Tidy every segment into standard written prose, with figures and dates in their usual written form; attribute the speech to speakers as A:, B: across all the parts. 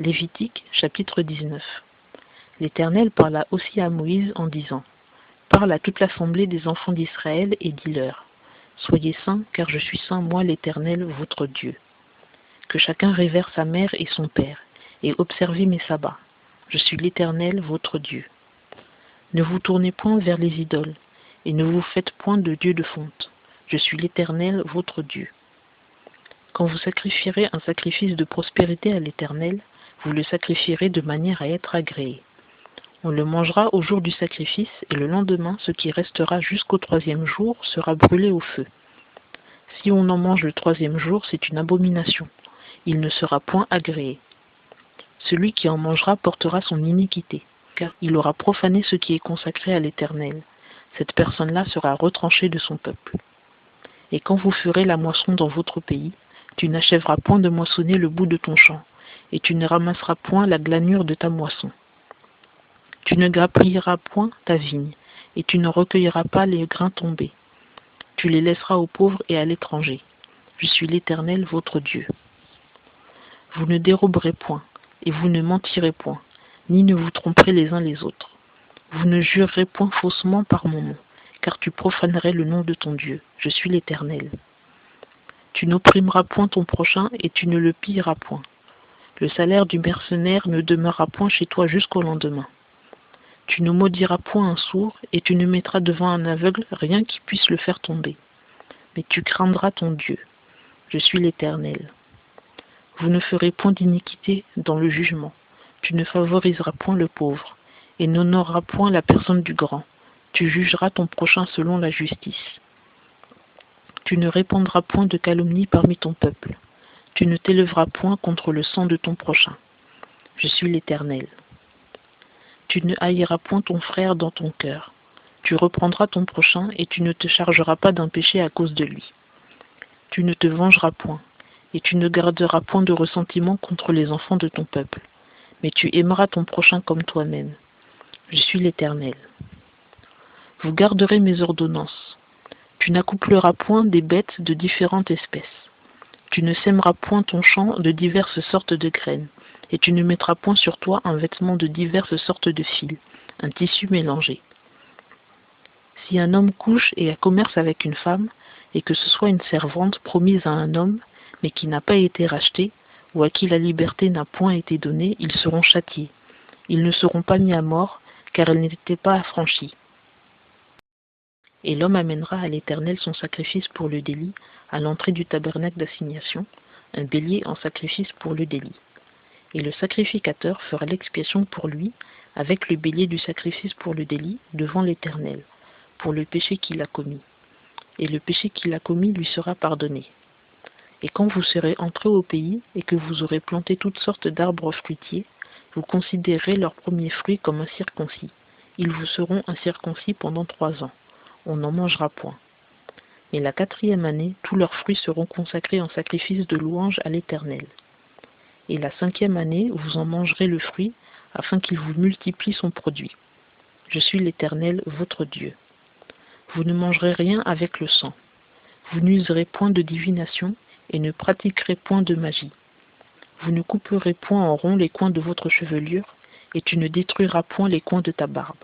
A: Lévitique, chapitre 19. L'Éternel parla aussi à Moïse en disant : Parle à toute l'assemblée des enfants d'Israël et dis-leur : Soyez saints, car je suis saint, moi l'Éternel, votre Dieu. Que chacun révère sa mère et son père, et observez mes sabbats. Je suis l'Éternel, votre Dieu. Ne vous tournez point vers les idoles, et ne vous faites point de dieu de fonte. Je suis l'Éternel, votre Dieu. Quand vous sacrifierez un sacrifice de prospérité à l'Éternel, vous le sacrifierez de manière à être agréé. On le mangera au jour du sacrifice, et le lendemain, ce qui restera jusqu'au 3e jour sera brûlé au feu. Si on en mange le 3e jour, c'est une abomination. Il ne sera point agréé. Celui qui en mangera portera son iniquité, car il aura profané ce qui est consacré à l'Éternel. Cette personne-là sera retranchée de son peuple. Et quand vous ferez la moisson dans votre pays, tu n'achèveras point de moissonner le bout de ton champ, et tu ne ramasseras point la glanure de ta moisson. Tu ne grappilleras point ta vigne, et tu ne recueilleras pas les grains tombés. Tu les laisseras aux pauvres et à l'étranger. Je suis l'Éternel, votre Dieu. Vous ne déroberez point, et vous ne mentirez point, ni ne vous tromperez les uns les autres. Vous ne jurerez point faussement par mon nom, car tu profanerais le nom de ton Dieu. Je suis l'Éternel. Tu n'opprimeras point ton prochain, et tu ne le pilleras point. Le salaire du mercenaire ne demeurera point chez toi jusqu'au lendemain. Tu ne maudiras point un sourd, et tu ne mettras devant un aveugle rien qui puisse le faire tomber. Mais tu craindras ton Dieu. Je suis l'Éternel. Vous ne ferez point d'iniquité dans le jugement. Tu ne favoriseras point le pauvre, et n'honoreras point la personne du grand. Tu jugeras ton prochain selon la justice. Tu ne répandras point de calomnie parmi ton peuple. Tu ne t'élèveras point contre le sang de ton prochain. Je suis l'Éternel. Tu ne haïras point ton frère dans ton cœur. Tu reprendras ton prochain et tu ne te chargeras pas d'un péché à cause de lui. Tu ne te vengeras point, et tu ne garderas point de ressentiment contre les enfants de ton peuple, mais tu aimeras ton prochain comme toi-même. Je suis l'Éternel. Vous garderez mes ordonnances. Tu n'accoupleras point des bêtes de différentes espèces. Tu ne sèmeras point ton champ de diverses sortes de graines, et tu ne mettras point sur toi un vêtement de diverses sortes de fils, un tissu mélangé. Si un homme couche et a commerce avec une femme, et que ce soit une servante promise à un homme, mais qui n'a pas été rachetée, ou à qui la liberté n'a point été donnée, ils seront châtiés. Ils ne seront pas mis à mort, car elle n'était pas affranchie. Et l'homme amènera à l'Éternel son sacrifice pour le délit, à l'entrée du tabernacle d'assignation, un bélier en sacrifice pour le délit. Et le sacrificateur fera l'expiation pour lui, avec le bélier du sacrifice pour le délit, devant l'Éternel, pour le péché qu'il a commis. Et le péché qu'il a commis lui sera pardonné. Et quand vous serez entrés au pays, et que vous aurez planté toutes sortes d'arbres fruitiers, vous considérez leurs premiers fruits comme incirconcis. Ils vous seront incirconcis pendant 3 ans. On n'en mangera point. Mais la 4e année, tous leurs fruits seront consacrés en sacrifice de louange à l'Éternel. Et la 5e année, vous en mangerez le fruit, afin qu'il vous multiplie son produit. Je suis l'Éternel, votre Dieu. Vous ne mangerez rien avec le sang. Vous n'userez point de divination, et ne pratiquerez point de magie. Vous ne couperez point en rond les coins de votre chevelure, et tu ne détruiras point les coins de ta barbe.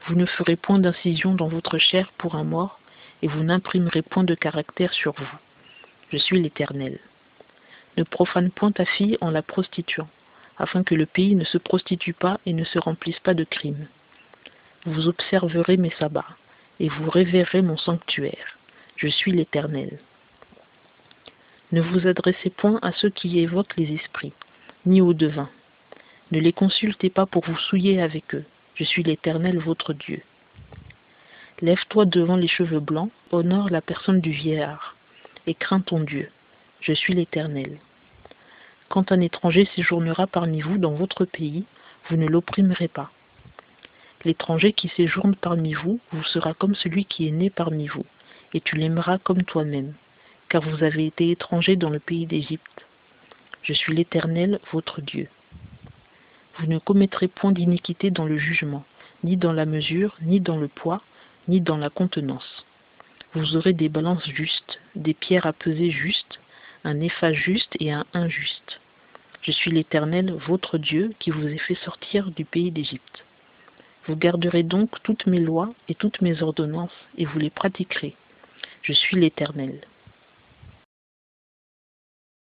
A: Vous ne ferez point d'incision dans votre chair pour un mort, et vous n'imprimerez point de caractère sur vous. Je suis l'Éternel. Ne profane point ta fille en la prostituant, afin que le pays ne se prostitue pas et ne se remplisse pas de crimes. Vous observerez mes sabbats, et vous révérez mon sanctuaire. Je suis l'Éternel. Ne vous adressez point à ceux qui évoquent les esprits, ni aux devins. Ne les consultez pas pour vous souiller avec eux. Je suis l'Éternel, votre Dieu. Lève-toi devant les cheveux blancs, honore la personne du vieillard, et crains ton Dieu. Je suis l'Éternel. Quand un étranger séjournera parmi vous dans votre pays, vous ne l'opprimerez pas. L'étranger qui séjourne parmi vous vous sera comme celui qui est né parmi vous, et tu l'aimeras comme toi-même, car vous avez été étrangers dans le pays d'Égypte. Je suis l'Éternel, votre Dieu. Vous ne commettrez point d'iniquité dans le jugement, ni dans la mesure, ni dans le poids, ni dans la contenance. Vous aurez des balances justes, des pierres à peser justes, un épha juste et un injuste. Je suis l'Éternel, votre Dieu, qui vous ai fait sortir du pays d'Égypte. Vous garderez donc toutes mes lois et toutes mes ordonnances, et vous les pratiquerez. Je suis l'Éternel.